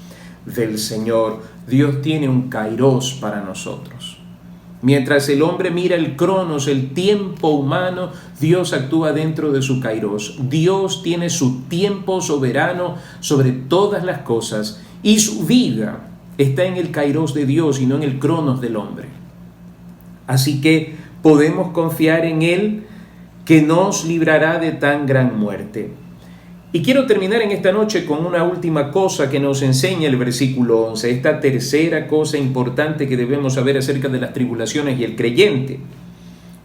Speaker 3: del Señor. Dios tiene un kairos para nosotros. Mientras el hombre mira el cronos, el tiempo humano, Dios actúa dentro de su kairos. Dios tiene su tiempo soberano sobre todas las cosas, y su vida está en el kairos de Dios y no en el cronos del hombre. Así que podemos confiar en Él, que nos librará de tan gran muerte. Y quiero terminar en esta noche con una última cosa que nos enseña el versículo 11, esta tercera cosa importante que debemos saber acerca de las tribulaciones y el creyente.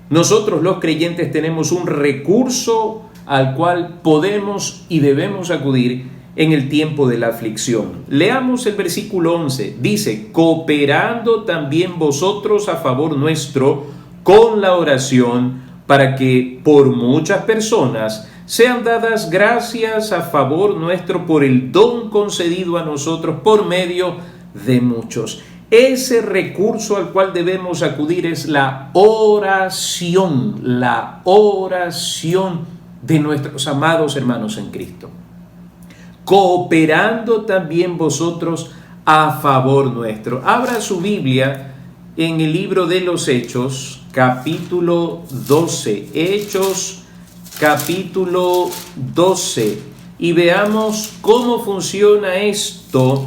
Speaker 3: Nosotros los creyentes tenemos un recurso al cual podemos y debemos acudir en el tiempo de la aflicción. Leamos el versículo 11, dice: cooperando también vosotros a favor nuestro con la oración, para que por muchas personas sean dadas gracias a favor nuestro por el don concedido a nosotros por medio de muchos. Ese recurso al cual debemos acudir es la oración de nuestros amados hermanos en Cristo. Cooperando también vosotros a favor nuestro. Abra su Biblia en el libro de los Hechos, capítulo 12. Hechos, capítulo 12, y veamos cómo funciona esto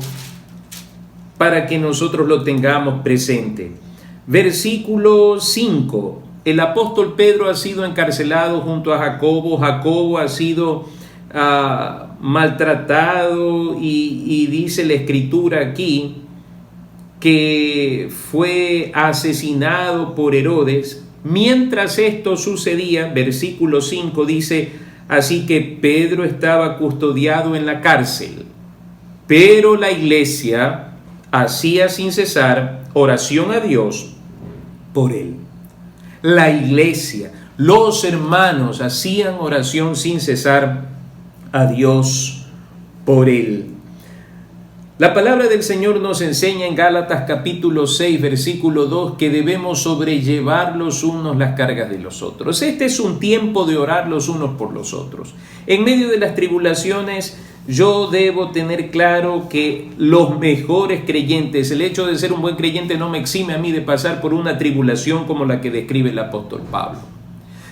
Speaker 3: para que nosotros lo tengamos presente. Versículo 5, el apóstol Pedro ha sido encarcelado junto a Jacobo. Jacobo ha sido maltratado y dice la escritura aquí que fue asesinado por Herodes. Mientras esto sucedía, versículo 5 dice: así que Pedro estaba custodiado en la cárcel, pero la iglesia hacía sin cesar oración a Dios por él. La iglesia, los hermanos hacían oración sin cesar a Dios por él. La palabra del Señor nos enseña en Gálatas capítulo 6, versículo 2, que debemos sobrellevar los unos las cargas de los otros. Este es un tiempo de orar los unos por los otros. En medio de las tribulaciones, yo debo tener claro que los mejores creyentes, el hecho de ser un buen creyente no me exime a mí de pasar por una tribulación como la que describe el apóstol Pablo.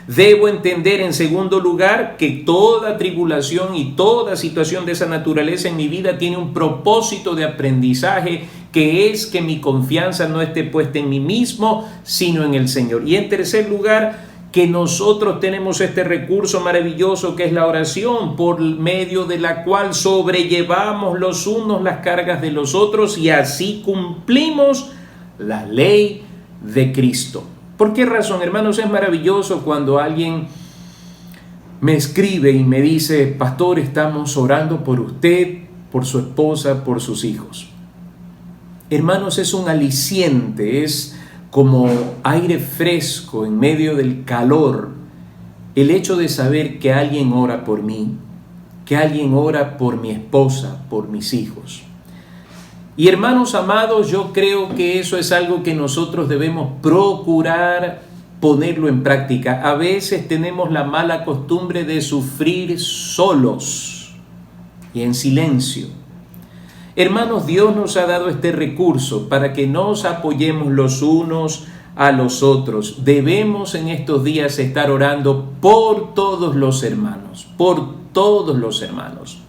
Speaker 3: Debo entender, en segundo lugar, que toda tribulación y toda situación de esa naturaleza en mi vida tiene un propósito de aprendizaje, que es que mi confianza no esté puesta en mí mismo, sino en el Señor. Y en tercer lugar, que nosotros tenemos este recurso maravilloso que es la oración, por medio de la cual sobrellevamos los unos las cargas de los otros y así cumplimos la ley de Cristo. ¿Por qué razón, hermanos? Es maravilloso cuando alguien me escribe y me dice: pastor, estamos orando por usted, por su esposa, por sus hijos. Hermanos, es un aliciente, es como aire fresco en medio del calor, el hecho de saber que alguien ora por mí, que alguien ora por mi esposa, por mis hijos. Y hermanos amados, yo creo que eso es algo que nosotros debemos procurar ponerlo en práctica. A veces tenemos la mala costumbre de sufrir solos y en silencio. Hermanos, Dios nos ha dado este recurso para que nos apoyemos los unos a los otros. Debemos en estos días estar orando por todos los hermanos, por todos los hermanos.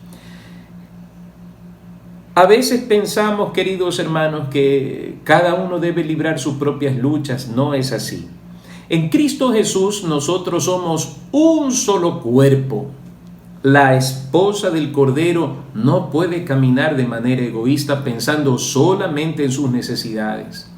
Speaker 3: A veces pensamos, queridos hermanos, que cada uno debe librar sus propias luchas. No es así. En Cristo Jesús nosotros somos un solo cuerpo. La esposa del Cordero no puede caminar de manera egoísta pensando solamente en sus necesidades.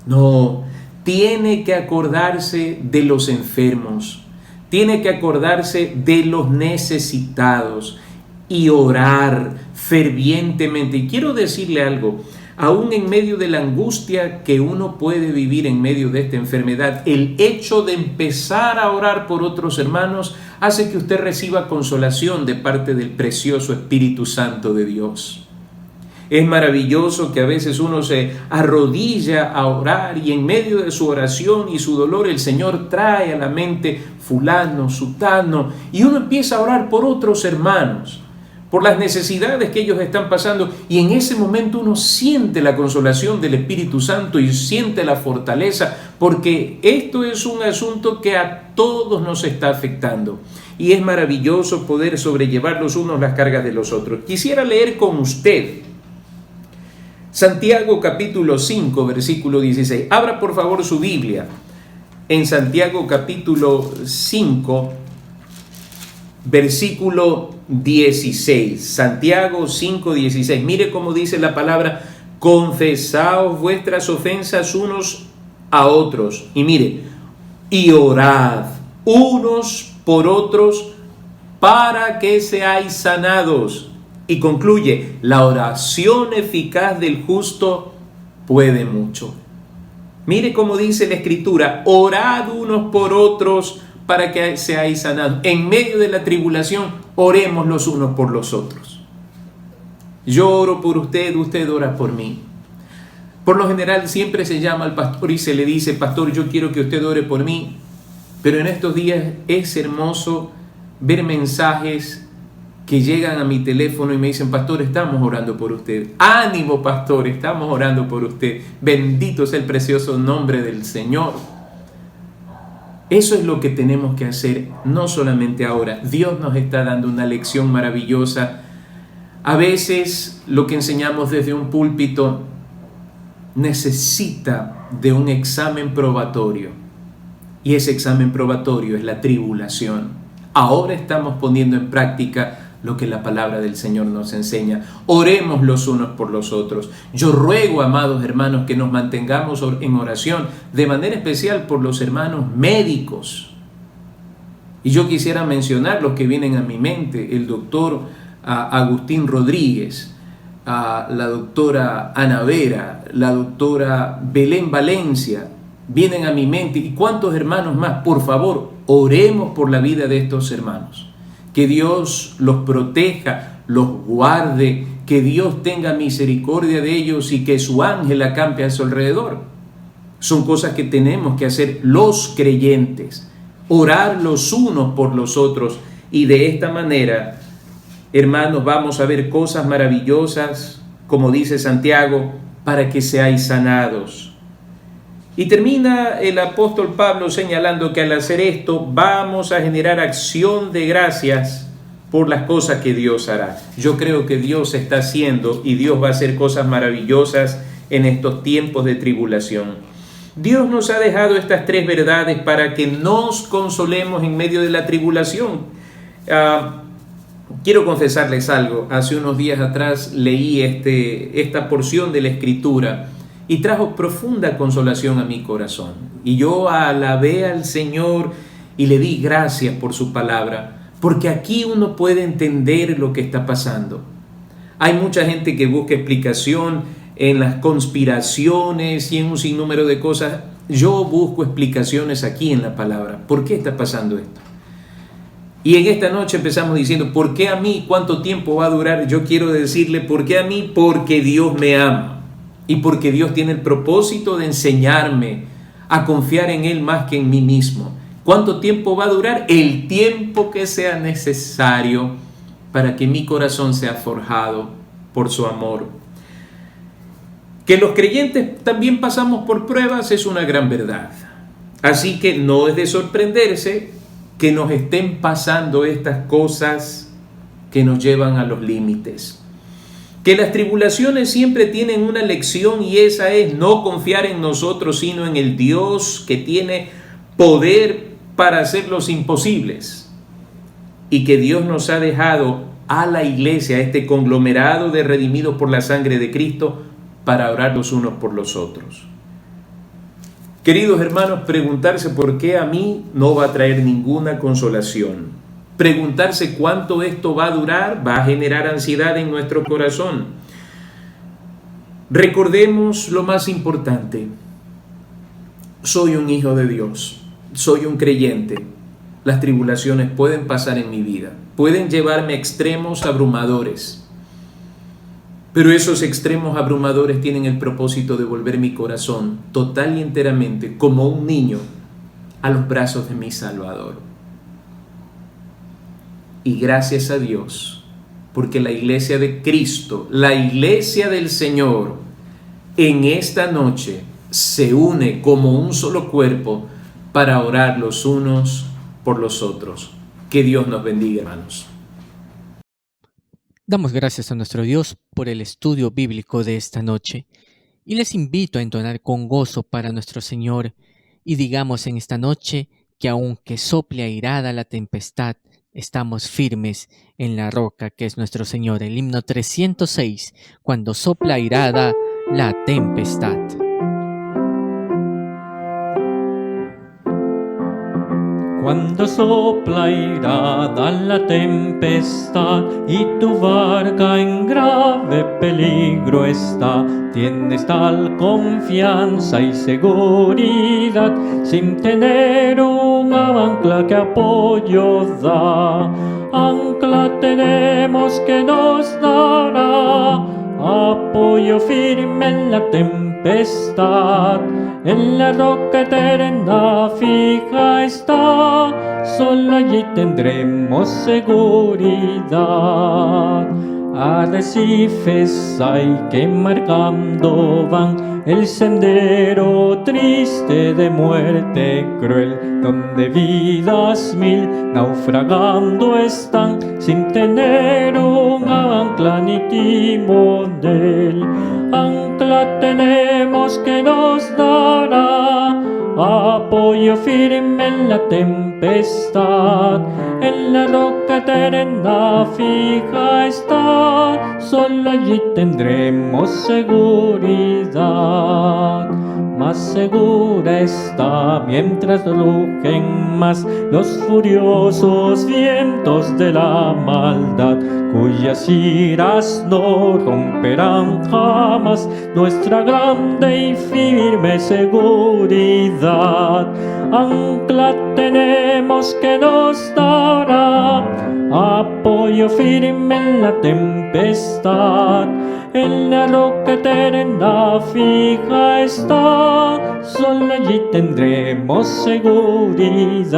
Speaker 3: No, tiene que acordarse de los enfermos, tiene que acordarse de los necesitados y orar fervientemente. Y quiero decirle algo, aún en medio de la angustia que uno puede vivir en medio de esta enfermedad, el hecho de empezar a orar por otros hermanos hace que usted reciba consolación de parte del precioso Espíritu Santo de Dios. Es maravilloso que a veces uno se arrodilla a orar y en medio de su oración y su dolor el Señor trae a la mente fulano, sutano, y uno empieza a orar por otros hermanos, por las necesidades que ellos están pasando, y en ese momento uno siente la consolación del Espíritu Santo y siente la fortaleza, porque esto es un asunto que a todos nos está afectando, y es maravilloso poder sobrellevar los unos las cargas de los otros. Quisiera leer con usted Santiago capítulo 5, versículo 16. Abra por favor su Biblia en Santiago capítulo 5, versículo 16. Santiago 5, 16. Mire cómo dice la palabra: confesaos vuestras ofensas unos a otros. Y mire, y orad unos por otros para que seáis sanados. Y concluye: la oración eficaz del justo puede mucho. Mire cómo dice la Escritura: orad unos por otros para que seáis sanados. En medio de la tribulación, oremos los unos por los otros. Yo oro por usted, usted ora por mí. Por lo general siempre se llama al pastor y se le dice: pastor, yo quiero que usted ore por mí. Pero en estos días es hermoso ver mensajes que llegan a mi teléfono y me dicen: pastor, estamos orando por usted. Ánimo, pastor, estamos orando por usted. Bendito sea el precioso nombre del Señor. Eso es lo que tenemos que hacer, no solamente ahora. Dios nos está dando una lección maravillosa. A veces lo que enseñamos desde un púlpito necesita de un examen probatorio. Y ese examen probatorio es la tribulación. Ahora estamos poniendo en práctica lo que la palabra del Señor nos enseña. Oremos los unos por los otros. Yo ruego, amados hermanos, que nos mantengamos en oración, de manera especial por los hermanos médicos. Y yo quisiera mencionar los que vienen a mi mente: el doctor Agustín Rodríguez, la doctora Ana Vera, la doctora Belén Valencia, vienen a mi mente. ¿Y cuántos hermanos más? Por favor, oremos por la vida de estos hermanos, que Dios los proteja, los guarde, que Dios tenga misericordia de ellos y que su ángel acampe a su alrededor. Son cosas que tenemos que hacer los creyentes, orar los unos por los otros, y de esta manera, hermanos, vamos a ver cosas maravillosas, como dice Santiago, para que seáis sanados. Y termina el apóstol Pablo señalando que al hacer esto vamos a generar acción de gracias por las cosas que Dios hará. Yo creo que Dios está haciendo y Dios va a hacer cosas maravillosas en estos tiempos de tribulación. Dios nos ha dejado estas tres verdades para que nos consolemos en medio de la tribulación. Quiero confesarles algo. Hace unos días atrás leí esta porción de la Escritura y trajo profunda consolación a mi corazón. Y yo alabé al Señor y le di gracias por su palabra, porque aquí uno puede entender lo que está pasando. Hay mucha gente que busca explicación en las conspiraciones y en un sinnúmero de cosas. Yo busco explicaciones aquí en la palabra. ¿Por qué está pasando esto? Y en esta noche empezamos diciendo, ¿por qué a mí? ¿Cuánto tiempo va a durar? Yo quiero decirle, ¿por qué a mí? Porque Dios me ama. Y porque Dios tiene el propósito de enseñarme a confiar en Él más que en mí mismo. ¿Cuánto tiempo va a durar? El tiempo que sea necesario para que mi corazón sea forjado por su amor. Que los creyentes también pasamos por pruebas es una gran verdad. Así que no es de sorprenderse que nos estén pasando estas cosas que nos llevan a los límites. Que las tribulaciones siempre tienen una lección, y esa es no confiar en nosotros, sino en el Dios que tiene poder para hacer los imposibles. Y que Dios nos ha dejado a la iglesia, a este conglomerado de redimidos por la sangre de Cristo, para orar los unos por los otros. Queridos hermanos, preguntarse por qué a mí no va a traer ninguna consolación. Preguntarse cuánto esto va a durar va a generar ansiedad en nuestro corazón. Recordemos lo más importante. Soy un hijo de Dios, soy un creyente. Las tribulaciones pueden pasar en mi vida, pueden llevarme a extremos abrumadores. Pero esos extremos abrumadores tienen el propósito de volver mi corazón total y enteramente, como un niño, a los brazos de mi Salvador. Y gracias a Dios, porque la iglesia de Cristo, la iglesia del Señor, en esta noche se une como un solo cuerpo para orar los unos por los otros. Que Dios nos bendiga, hermanos.
Speaker 1: Damos gracias a nuestro Dios por el estudio bíblico de esta noche y les invito a entonar con gozo para nuestro Señor y digamos en esta noche que aunque sople airada la tempestad, estamos firmes en la roca que es nuestro Señor. El himno 306, cuando sopla airada la tempestad.
Speaker 2: Cuando sopla airada la tempestad y tu barca en grave peligro está, tienes tal confianza y seguridad sin tener un ancla que apoyo da. Ancla tenemos que nos dará apoyo firme en la tempestad. En la roca eterna fija está, solo allí tendremos seguridad. Arrecifes hay que marcando van el sendero triste de muerte cruel, donde vidas mil naufragando están sin tener un ancla ni timonel. Ancla tenemos que nos dará apoyo firme en la tempestad. En la roca eterna fija está, solo allí tendremos seguridad. Más segura está mientras rugen más los furiosos vientos de la maldad, cuyas iras no romperán jamás nuestra grande y firme seguridad. Ancla tenemos que nos dará apoyo firme en la tempestad, en la roca eterna fija está, solo allí tendremos seguridad.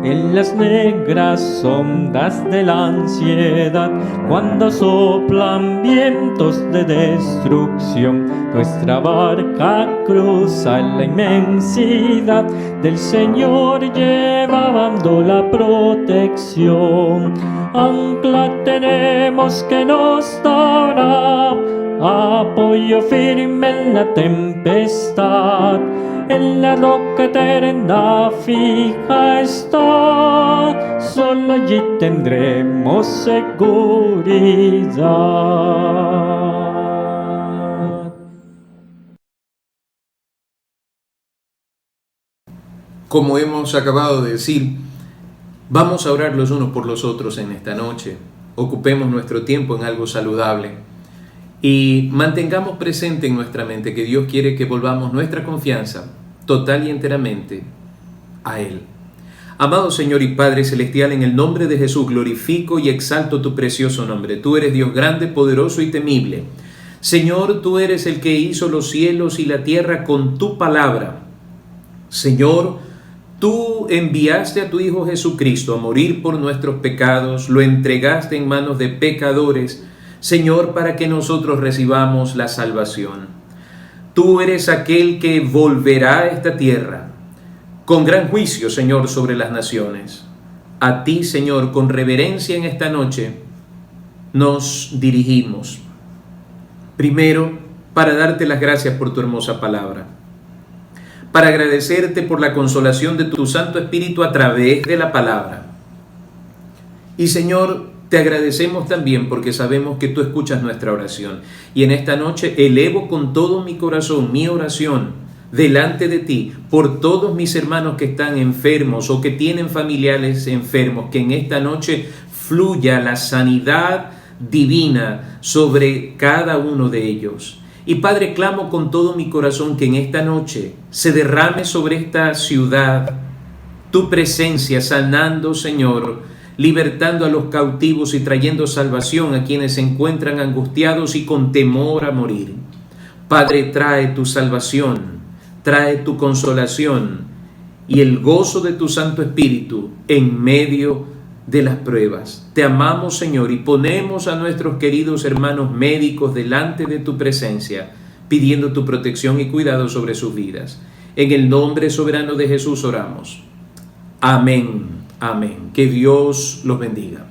Speaker 2: En las negras ondas de la ansiedad, cuando soplan vientos de destrucción, nuestra barca cruza la inmensidad, del Señor llevando la protección. Ancla tenemos que nos dará apoyo firme en la tempestad, en la roca eterna fija está, solo allí tendremos seguridad.
Speaker 3: Como hemos acabado de decir, vamos a orar los unos por los otros en esta noche. Ocupemos nuestro tiempo en algo saludable y mantengamos presente en nuestra mente que Dios quiere que volvamos nuestra confianza total y enteramente a Él. Amado Señor y Padre Celestial, en el nombre de Jesús glorifico y exalto tu precioso nombre. Tú eres Dios grande, poderoso y temible. Señor, tú eres el que hizo los cielos y la tierra con tu palabra. Señor, tú enviaste a tu Hijo Jesucristo a morir por nuestros pecados, lo entregaste en manos de pecadores, Señor, para que nosotros recibamos la salvación. Tú eres aquel que volverá a esta tierra con gran juicio, Señor, sobre las naciones. A ti, Señor, con reverencia en esta noche nos dirigimos. Primero, para darte las gracias por tu hermosa palabra, para agradecerte por la consolación de tu Santo Espíritu a través de la palabra. Y Señor, te agradecemos también porque sabemos que tú escuchas nuestra oración. Y en esta noche elevo con todo mi corazón mi oración delante de ti por todos mis hermanos que están enfermos o que tienen familiares enfermos, que en esta noche fluya la sanidad divina sobre cada uno de ellos. Y Padre, clamo con todo mi corazón que en esta noche se derrame sobre esta ciudad tu presencia, sanando, Señor, libertando a los cautivos y trayendo salvación a quienes se encuentran angustiados y con temor a morir. Padre, trae tu salvación, trae tu consolación y el gozo de tu Santo Espíritu en medio de las pruebas. Te amamos, Señor, y ponemos a nuestros queridos hermanos médicos delante de tu presencia, pidiendo tu protección y cuidado sobre sus vidas. En el nombre soberano de Jesús oramos. Amén. Amén. Que Dios los bendiga.